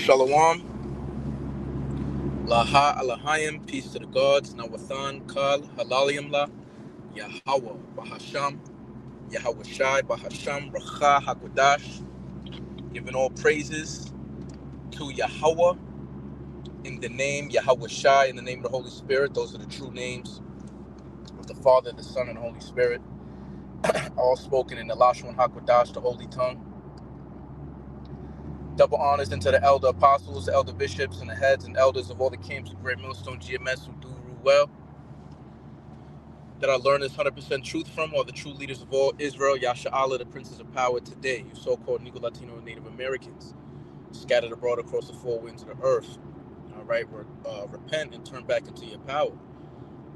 Shalom, Laha Alahayim, peace to the gods, Nawathan, Kal, Halalim La, Yahweh, Bahasham, Yahweh Shai, Bahasham, Racha, Hakodash, giving all praises to Yahweh in the name, Yahweh Shai, in the name of the Holy Spirit. Those are the true names of the Father, the Son, and the Holy Spirit, all spoken in the Lashon Hakodash, the Holy Tongue. Double honors into the elder apostles, the elder bishops, and the heads and elders of all the camps of Great Millstone GMS who do rule well, that I learn this 100% truth from, are the true leaders of all Israel, Yasha Allah, the princes of power today, you so-called Negro, Latino, and Native Americans, scattered abroad across the four winds of the earth. All right, repent and turn back into your power.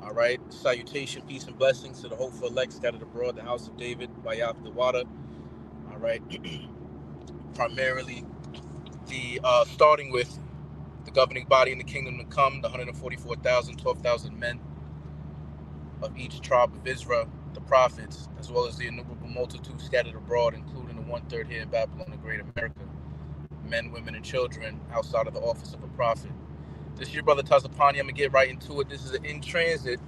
All right, salutation, peace, and blessings to the hopeful elect scattered abroad, the house of David, Bayaf the water. All right, primarily starting with the governing body in the kingdom to come, the 144,000, 12,000 men of each tribe of Israel, the prophets, as well as the innumerable multitude scattered abroad, including the one-third here in Babylon, the great America, men, women, and children outside of the office of a prophet. This is your brother Tazapani. I'm going to get right into it. This is an in transit.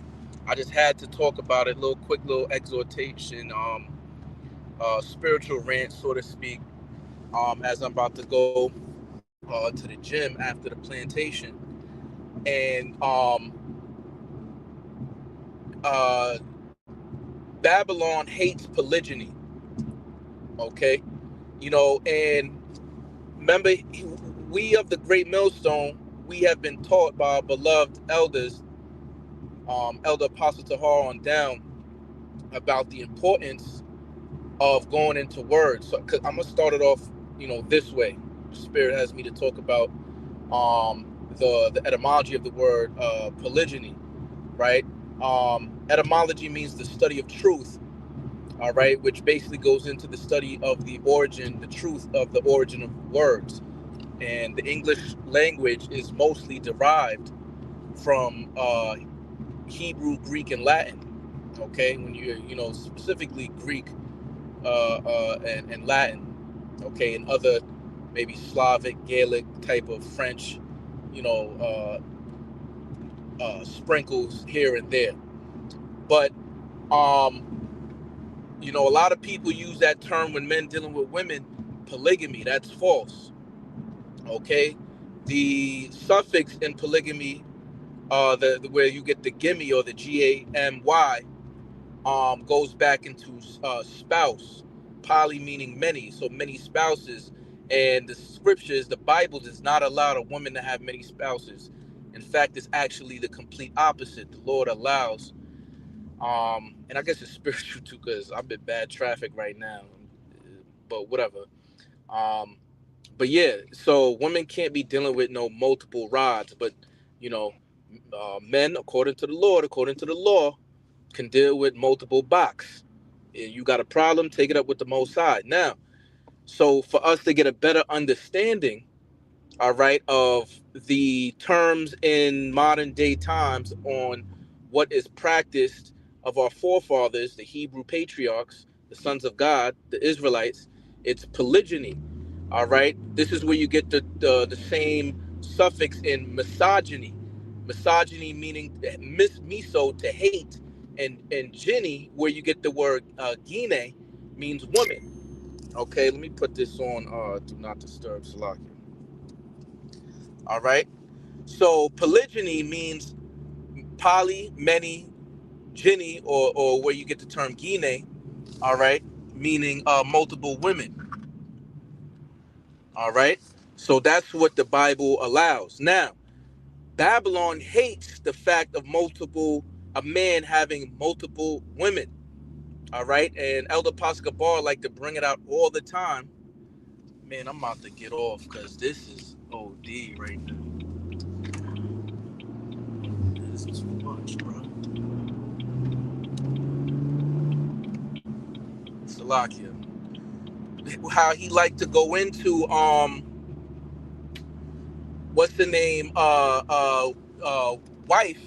I just had to talk about it, quick little exhortation, spiritual rant, so to speak, as I'm about to go to the gym after the plantation. And Babylon hates polygyny, okay? And remember, we of the Great Millstone, we have been taught by our beloved elders, Elder Apostle Tahar on down, about the importance of going into words. So, cause I'm gonna start it off, this way. The Spirit has me to talk about the etymology of the word polygyny, right? Etymology means the study of truth, all right, which basically goes into the study of the origin, the truth of the origin of words. And the English language is mostly derived from Hebrew, Greek, and Latin. Okay, when specifically Greek and Latin, okay, and other maybe Slavic, Gaelic type of French, sprinkles here and there. But a lot of people use that term when men dealing with women, polygamy. That's false. Okay, the suffix in polygamy, the where you get the gimy or the gamy, goes back into spouse. Poly meaning many, so many spouses. And the scriptures, the Bible, does not allow a woman to have many spouses. In fact, it's actually the complete opposite. The Lord allows, and I guess it's spiritual too, because I'm in bad traffic right now. But whatever. Um, but yeah, so women can't be dealing with no multiple rods, but you know, men, according to the Lord, according to the law, can deal with multiple box. You got a problem, take it up with the Most High. Now, so for us to get a better understanding, all right, of the terms in modern day times on what is practiced of our forefathers, the Hebrew patriarchs, the sons of God, the Israelites, it's polygyny. All right, this is where you get the same suffix in misogyny. Misogyny meaning miso, to hate, and gyny, where you get the word gine, means woman. Okay, let me put this on do not disturb, Salakia. All right, so polygyny means poly, many, gyny, or where you get the term gine. All right, meaning multiple women. All right, so that's what the Bible allows. Now, Babylon hates the fact of a man having multiple women. All right, and Elder Pascal Bar like to bring it out all the time. Man, I'm about to get off because this is OD right now. This is too much, bro. Salakia. How he like to go into what's the name wife.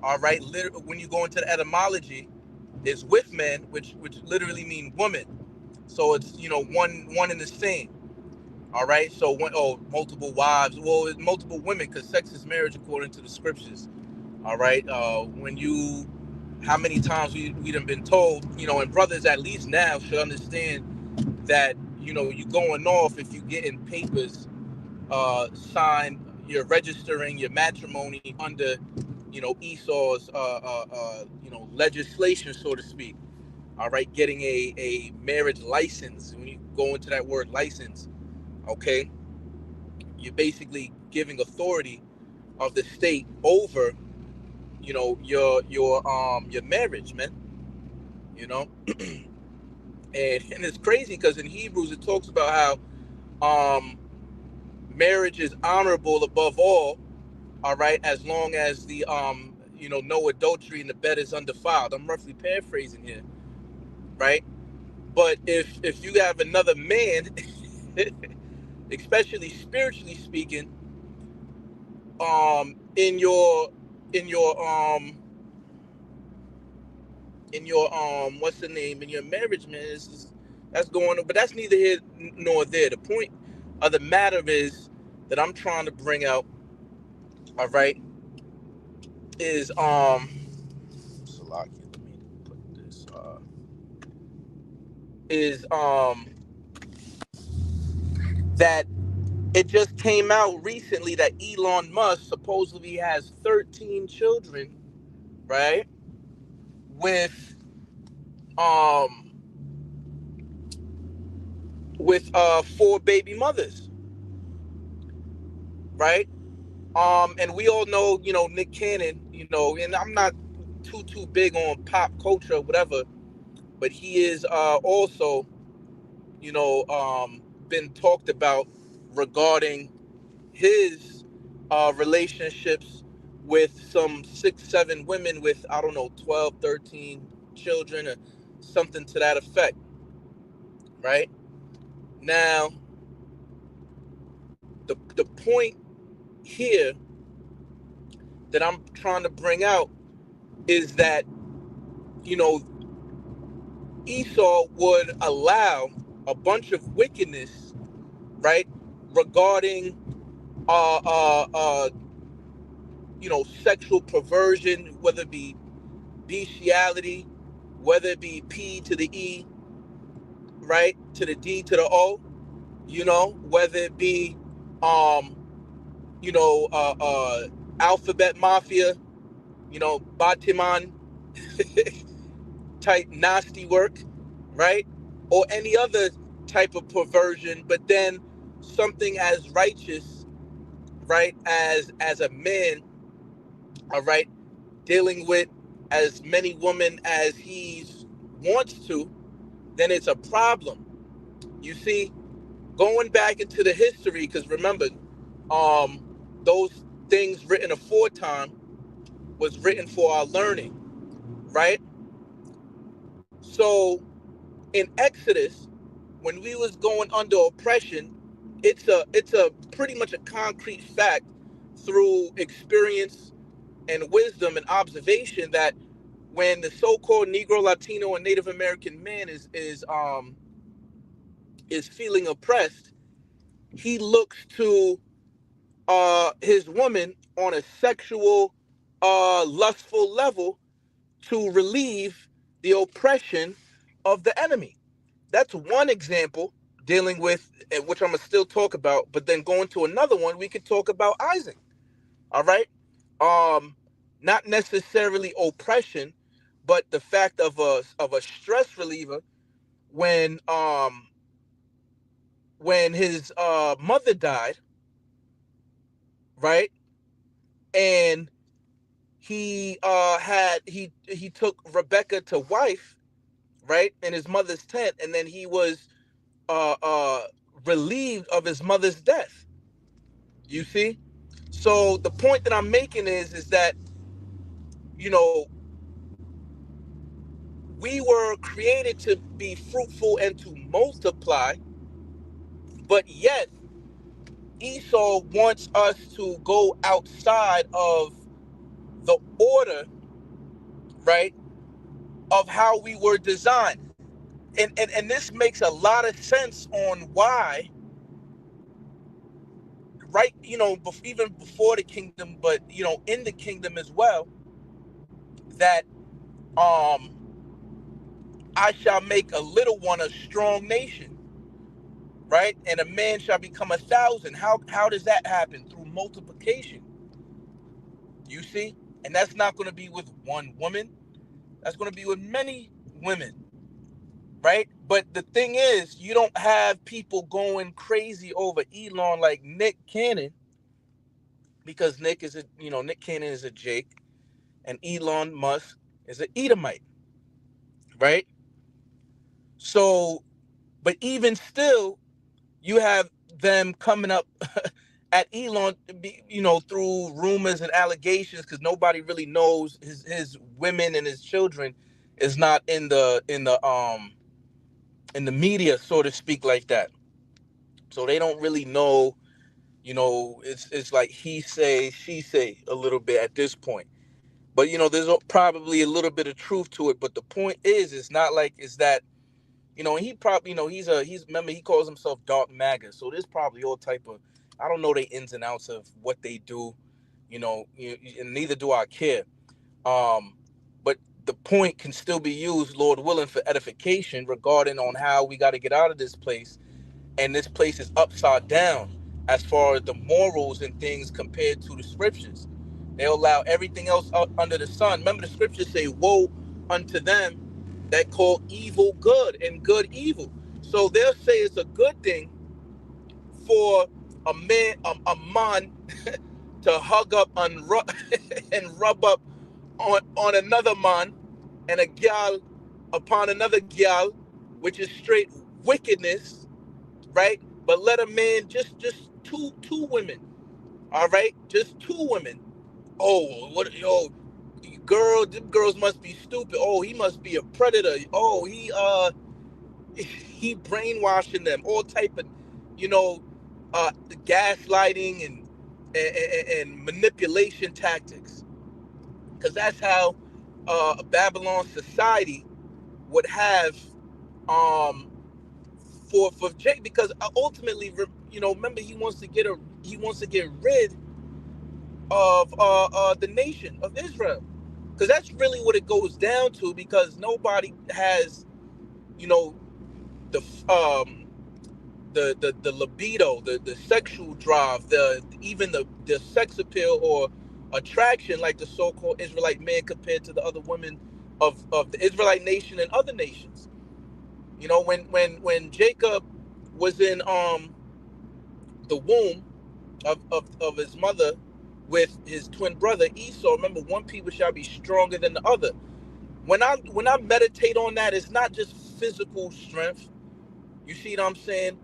All right, when you go into the etymology, is with men, which literally mean woman. So it's one and the same. All right. So multiple wives. Well, it's multiple women because sex is marriage according to the scriptures. All right. How many times we done been told, and brothers at least now should understand that, you going off if you getting papers signed, you're registering your matrimony under, Esau's, legislation, so to speak. All right. Getting a marriage license. When you go into that word license, okay, you're basically giving authority of the state over, your marriage, man. You know, and it's crazy because in Hebrews it talks about how marriage is honorable above all right, as long as the no adultery and the bed is undefiled. I'm roughly paraphrasing here, right? But if you have another man, especially spiritually speaking, in your what's the name, in your marriage, man, that's going on. But that's neither here nor there. The point of the matter is that I'm trying to bring out, all right, is Salaki, let me put this is that it just came out recently that Elon Musk supposedly has 13 children, right, with um four baby mothers, right? And we all know, Nick Cannon, and I'm not too big on pop culture or whatever, but he is also, been talked about regarding his relationships with some 6 7 women with, I don't know, 12 13 children or something to that effect, right? Now the point here that I'm trying to bring out is that, you know Esau would allow a bunch of wickedness, right, regarding uh uh uh sexual perversion, whether it be bestiality, whether it be P to the E, right, to the D to the O, whether it be um you know alphabet mafia, Batiman type nasty work, right? Or any other type of perversion, but then something as righteous, right, as a man, all right, dealing with as many women as he wants to, then it's a problem. You see, going back into the history, because remember, um, those things written aforetime was written for our learning, right? So in Exodus, when we was going under oppression, it's a pretty much a concrete fact through experience and wisdom and observation that when the so-called Negro, Latino, and Native American man is feeling oppressed, he looks to his woman on a sexual, lustful level to relieve the oppression of the enemy. That's one example dealing with, which I'm gonna still talk about, but then going to another one, we could talk about Isaac. All right. Um, Not necessarily oppression, but the fact of a stress reliever when his mother died, right? And he took Rebecca to wife, right, in his mother's tent, and then he was uh uh relieved of his mother's death. You see? So the point that I'm making is that, you know, we were created to be fruitful and to multiply, but yet Esau wants us to go outside of the order, right, of how we were designed. And this makes a lot of sense on why right, even before the kingdom, but in the kingdom as well, that um I shall make a little one a strong nation, right? And a man shall become 1,000. How does that happen? Through multiplication. You see? And that's not going to be with one woman. That's going to be with many women, right? But the thing is, you don't have people going crazy over Elon like Nick Cannon, because Nick Cannon is a Jake, and Elon Musk is an Edomite, right? So, but even still, you have them coming up at Elon, through rumors and allegations, because nobody really knows his women and his children is not in the media, so to speak, like that. So they don't really know. It's like he say, she say a little bit at this point. But there's probably a little bit of truth to it. But the point is, it's not like it's that. And he probably, he's remember, he calls himself Dark Maga. So there's probably all type of, I don't know the ins and outs of what they do, and neither do I care. Um, but the point can still be used, Lord willing, for edification regarding on how we got to get out of this place. And this place is upside down as far as the morals and things compared to the scriptures. They allow everything else under the sun. Remember, the scriptures say, woe unto them that call evil good and good evil. So they'll say it's a good thing for a man to hug up and rub up on another man, and a gal upon another gal, which is straight wickedness, right? But let a man just two women, all right, just two women. Oh, what? Them girls must be stupid. Oh, he must be a predator. Oh, he brainwashing them. All type of, you know, gaslighting and manipulation tactics. Because that's how Babylon society would have um for Jake. Because ultimately, remember, he wants to get rid of the nation of Israel, because that's really what it goes down to. Because nobody has, you know, the the libido, the sexual drive, even the sex appeal or attraction, like the so-called Israelite man compared to the other women of the Israelite nation and other nations. When Jacob was in the womb of his mother with his twin brother Esau, remember, one people shall be stronger than the other. When I meditate on that, it's not just physical strength. You see what I'm saying?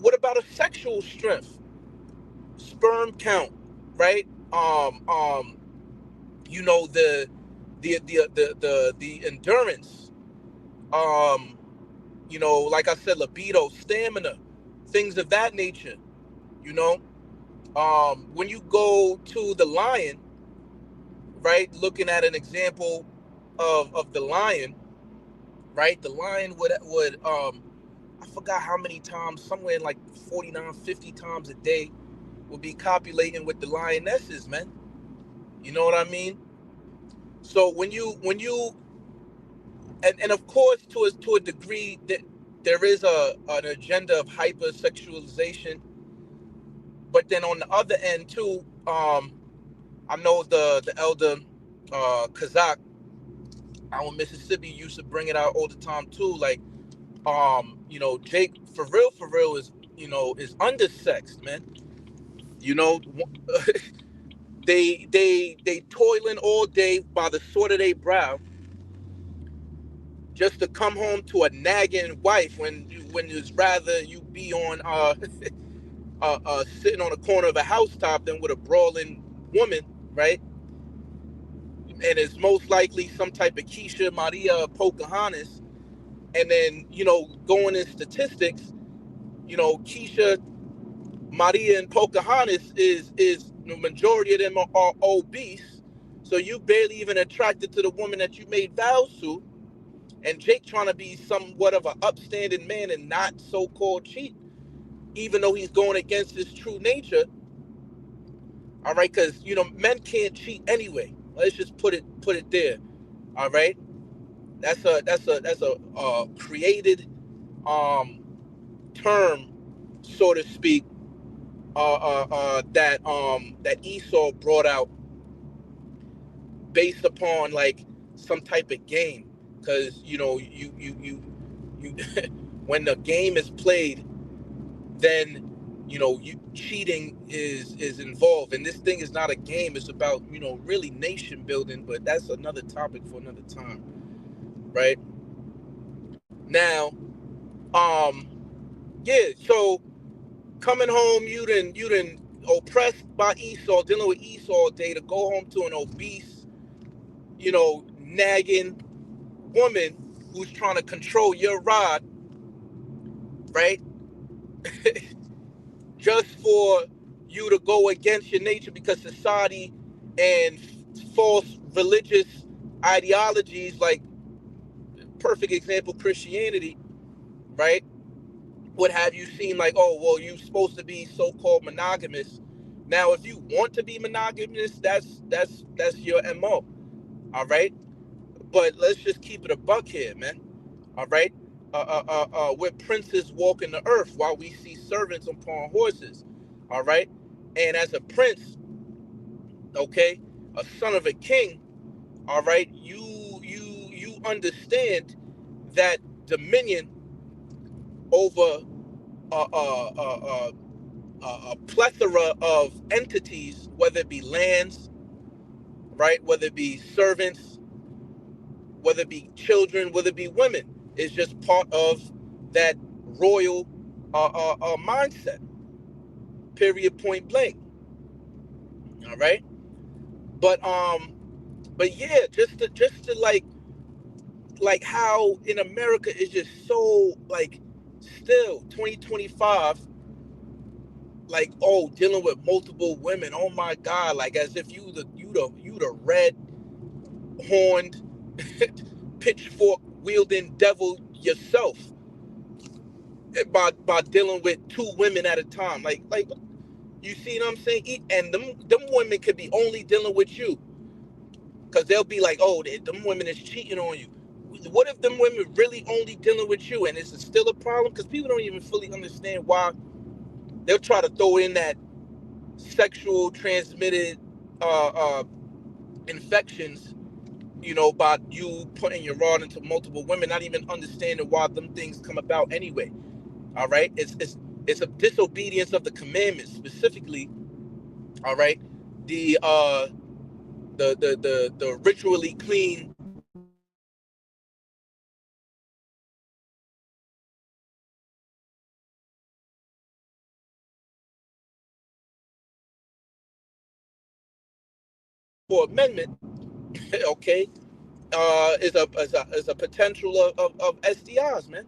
What about a sexual strength? Sperm count, right? The endurance. Like I said, libido, stamina, things of that nature. You know, when you go to the lion, right? Looking at an example of the lion, right? The lion would I forgot how many times, somewhere in like 49, 50 times a day, will be copulating with the lionesses, man. You know what I mean? So when you and of course, to a degree, that there is an agenda of hypersexualization, but then on the other end too, I know the elder Kazak out in Mississippi used to bring it out all the time too. Like, Jake, for real is undersexed, man. You know, they toiling all day by the sweat of their brow, just to come home to a nagging wife, when it's rather you be on sitting on a corner of a housetop than with a brawling woman, right? And it's most likely some type of Keisha, Maria, Pocahontas. And then, going in statistics, Keisha, Maria, and Pocahontas is the majority of them are obese. So you barely even attracted to the woman that you made vows to. And Jake trying to be somewhat of an upstanding man and not so-called cheat, even though he's going against his true nature. All right, because men can't cheat anyway. Let's just put it there. All right, that's a created um term, so to speak, that Esau brought out based upon like some type of game, because you when the game is played, then cheating is involved, and this thing is not a game. It's about really nation building, but that's another topic for another time, right? Now, um yeah, so coming home, you didn't oppressed by Esau, dealing with Esau all day, to go home to an obese, nagging woman who's trying to control your rod, right? Just for you to go against your nature, because society and false religious ideologies, like perfect example Christianity, right, would have you seem like, oh well, you're supposed to be so-called monogamous. Now if you want to be monogamous, that's your MO. All right, but let's just keep it a buck here, man. All right, we're princes walking the earth while we see servants upon horses. All right, and as a prince, okay, a son of a king, all right, you understand that dominion over a plethora of entities, whether it be lands, right, whether it be servants, whether it be children, whether it be women, is just part of that royal mindset. Period. Point blank. All right. But yeah, just to like how in America is just so like still 2025, like, oh, dealing with multiple women. Oh my God, like as if you the red horned pitchfork wielding devil yourself, by dealing with two women at a time. Like you see what I'm saying? And them women could be only dealing with you, because they'll be like, oh, them women is cheating on you. What if them women really only dealing with you, and it's still a problem? Because people don't even fully understand why they'll try to throw in that sexual transmitted uh, uh, infections, by you putting your rod into multiple women, not even understanding why them things come about anyway. All right, it's a disobedience of the commandments, specifically. All right, the the ritually clean for amendment, okay, is a potential of STIs, man.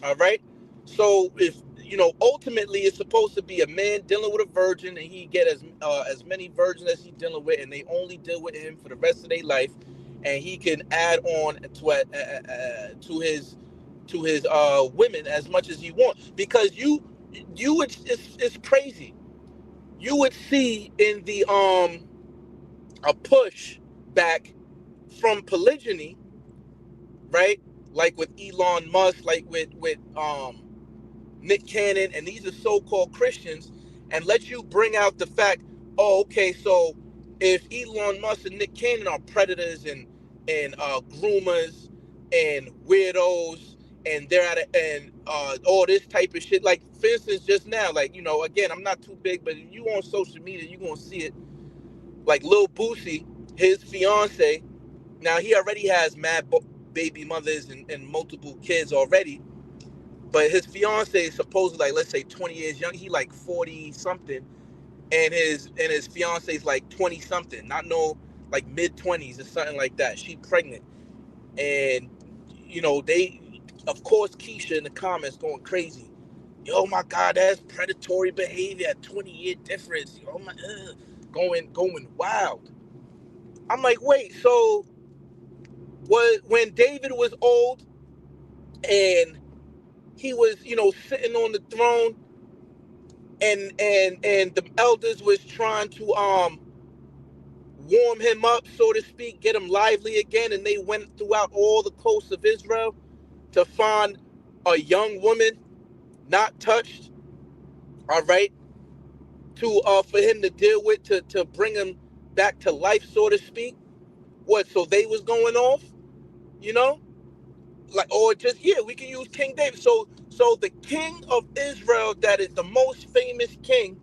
All right. So if ultimately it's supposed to be a man dealing with a virgin, and he get as many virgins as he's dealing with, and they only deal with him for the rest of their life, and he can add on to his women as much as he wants, because you it's crazy. You would see in the a push back from polygyny, right? Like with Elon Musk, like with Nick Cannon, and these are so-called Christians, and let you bring out the fact, oh, okay, so if Elon Musk and Nick Cannon are predators and groomers and weirdos, and they're at and all this type of shit. Like for instance, just now, like again, I'm not too big, but if you on social media, you gonna see it. Like Lil Boosie, his fiance. Now he already has mad baby mothers and multiple kids already, but his fiance is supposedly, like, let's say 20 years young. He like 40 something, and his fiance is like 20 something, not no, like mid 20s or something like that. She pregnant, and they, of course, Keisha in the comments going crazy. Oh my God, that's predatory behavior. 20-year difference. Oh my, going wild. I'm like, wait, so when David was old and he was, sitting on the throne, and the elders was trying to warm him up, so to speak, get him lively again, and they went throughout all the coasts of Israel to find a young woman not touched, all right, to for him to deal with, to bring him back to life, so to speak. What? So they was going off, you know, like, or just, yeah, we can use King David. So the king of Israel, that is the most famous king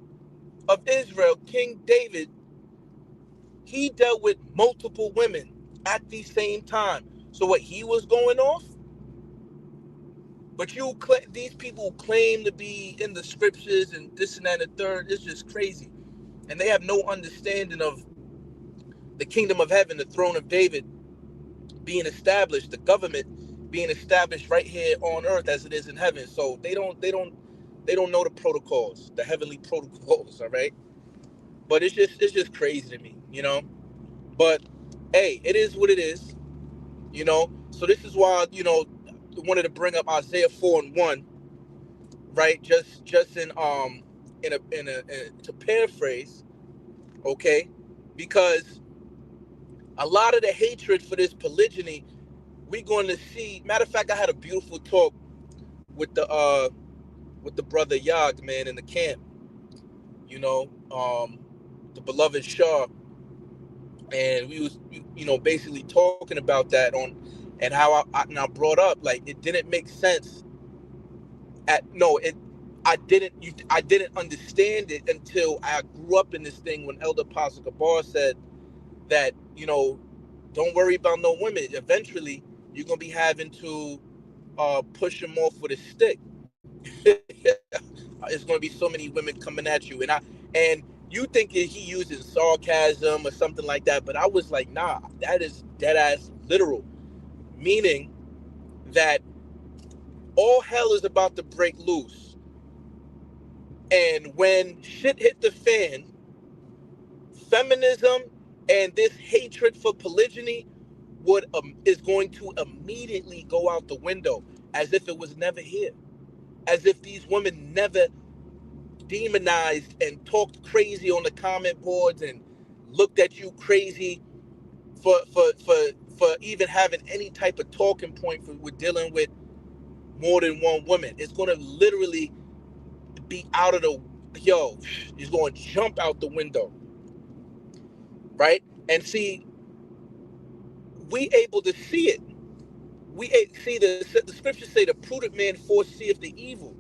of Israel, King David, he dealt with multiple women at the same time. So what, he was going off? But these people claim to be in the scriptures and this and that and the third. It's just crazy, and they have no understanding of the kingdom of heaven, the throne of David being established, the government being established right here on earth as it is in heaven. So they don't know the protocols, the heavenly protocols. All right, but it's just crazy to me, you know. But hey, it is what it is, you know. So this is why, you know, I wanted to bring up Isaiah 4:1, right? Just in to paraphrase, okay? Because a lot of the hatred for this polygyny, we're going to see. Matter of fact, I had a beautiful talk with the brother Yag, man, in the camp, you know, the beloved Shah, and we was, you know, basically talking about that on, and how I brought up, like, it didn't make sense at no it I didn't understand it until I grew up in this thing, when Elder Apostle Gabar said that, you know, don't worry about no women. Eventually, you're gonna be having to push them off with a stick. It's gonna be so many women coming at you, and you think that he uses sarcasm or something like that, but I was like, nah, that is dead ass literal, meaning that all hell is about to break loose, and when shit hit the fan, feminism and this hatred for polygyny is going to immediately go out the window, as if it was never here, as if these women never demonized and talked crazy on the comment boards and looked at you crazy for even having any type of talking point with dealing with more than one woman. It's going to literally be out of the it's going to jump out the window, right? And see, we able to see it. See, the scriptures say the prudent man foreseeth the evil.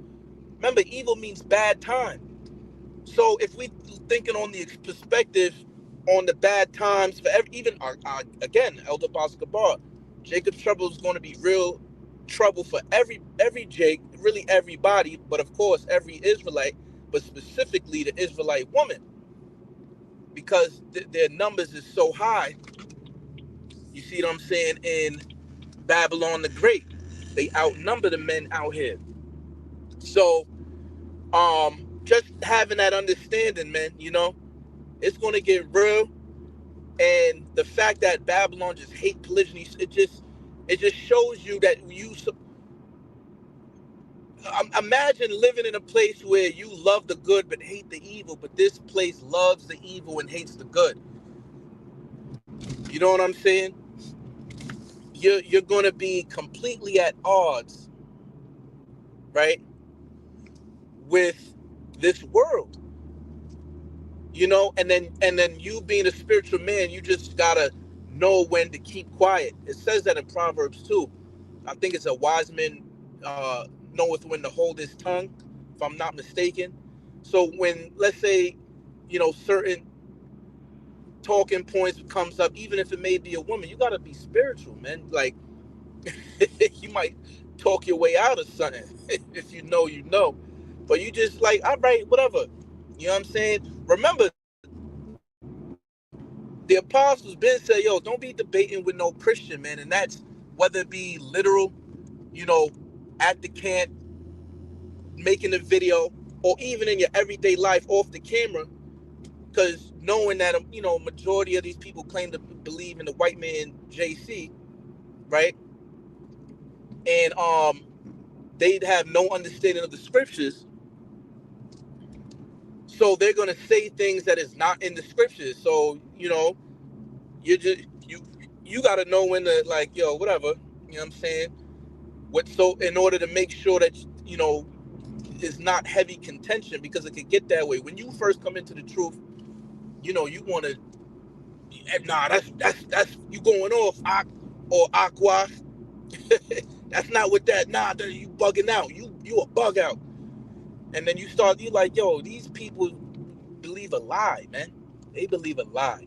Remember, evil means bad time. So if we thinking on the perspective on the bad times for even again, Elder Basketball, Jacob's trouble is going to be real trouble for every Jake, really everybody, but of course every Israelite, but specifically the Israelite woman, because their numbers is so high. You see what I'm saying? In Babylon the Great, they outnumber the men out here. So just having that understanding, man, you know, it's going to get real. And the fact that Babylon just hate polygyny, it just shows you that imagine living in a place where you love the good but hate the evil, but this place loves the evil and hates the good. You know what I'm saying? You're going to be completely at odds, right, with this world. You know, and then you being a spiritual man, you just gotta know when to keep quiet. It says that in Proverbs too. I think it's a wise man knoweth when to hold his tongue, if I'm not mistaken. So when, let's say, you know, certain talking points comes up, even if it may be a woman, you gotta be spiritual, man. Like, you might talk your way out of something if you know, you know. But you just like, all right, whatever. You know what I'm saying? Remember, the apostles been said, yo, don't be debating with no Christian, man. And that's whether it be literal, you know, at the camp, making a video, or even in your everyday life off the camera. Because knowing that, you know, majority of these people claim to believe in the white man JC, right? And they'd have no understanding of the scriptures. So they're gonna say things that is not in the scriptures. So you just you gotta know when to, like, yo, whatever. You know what I'm saying? So in order to make sure that it's not heavy contention, because it could get that way when you first come into the truth. You want to, nah, that's you going off, or aqua. That's not what that. Nah, you bugging out. You a bug out. And then you like, yo, these people believe a lie, man. They believe a lie,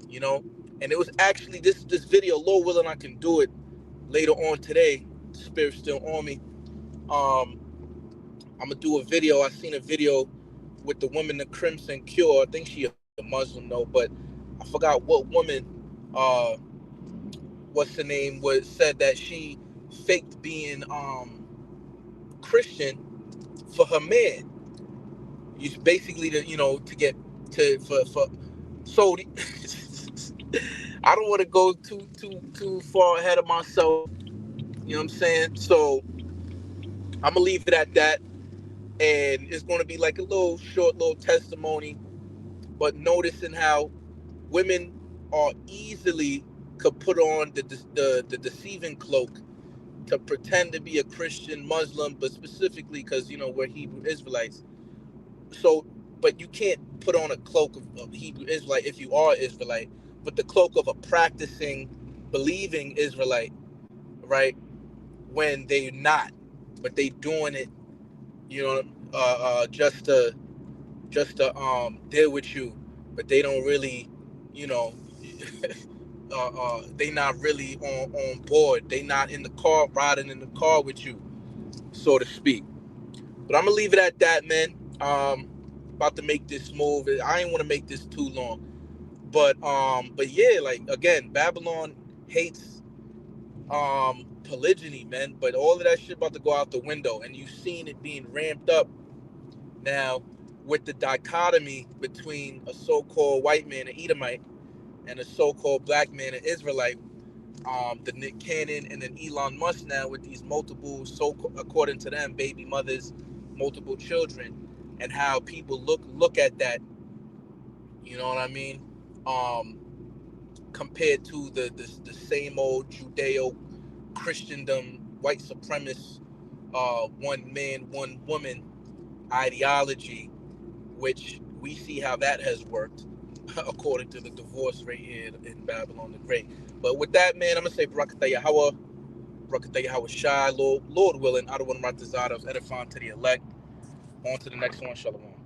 you know. And it was actually this video, Lord willing, I can do it later on today. The Spirit's still on me. I'm gonna do a video. I seen a video with the woman, the Crimson Cure. I think she a Muslim though, but I forgot what woman. What's the name? Said that she faked being Christian for her man. You basically to get to for so. I don't want to go too far ahead of myself. You know what I'm saying? So I'm gonna leave it at that, and it's gonna be like a little testimony, but noticing how women are easily could put on the deceiving cloak to pretend to be a Christian Muslim, but specifically because we're Hebrew Israelites. So, but you can't put on a cloak of Hebrew Israelite if you are Israelite, but the cloak of a practicing, believing Israelite, right? When they're not, but they doing it, just to deal with you, but they don't really, you know, they not really on board. They not in the car, riding in the car with you, so to speak. But I'm gonna leave it at that, man. About to make this move. I ain't want to make this too long, but yeah, like again, Babylon hates polygyny, man. But all of that shit about to go out the window, and you've seen it being ramped up now with the dichotomy between a so-called white man, an Edomite, and a so-called black man, an Israelite. The Nick Cannon and then Elon Musk now with these multiple, so according to them, baby mothers, multiple children, and how people look at that. You know what I mean? Um, Compared to the same old Judeo Christendom, white supremacist, one man, one woman ideology, which we see how that has worked according to the divorce rate here in Babylon the Great. But with that, man, I'm gonna say Barakatah Yahweh, Barakatah Yahweh Shai, Lord willing, I don't want to write the Zod of edifying to the elect. On to the next one, Shalom.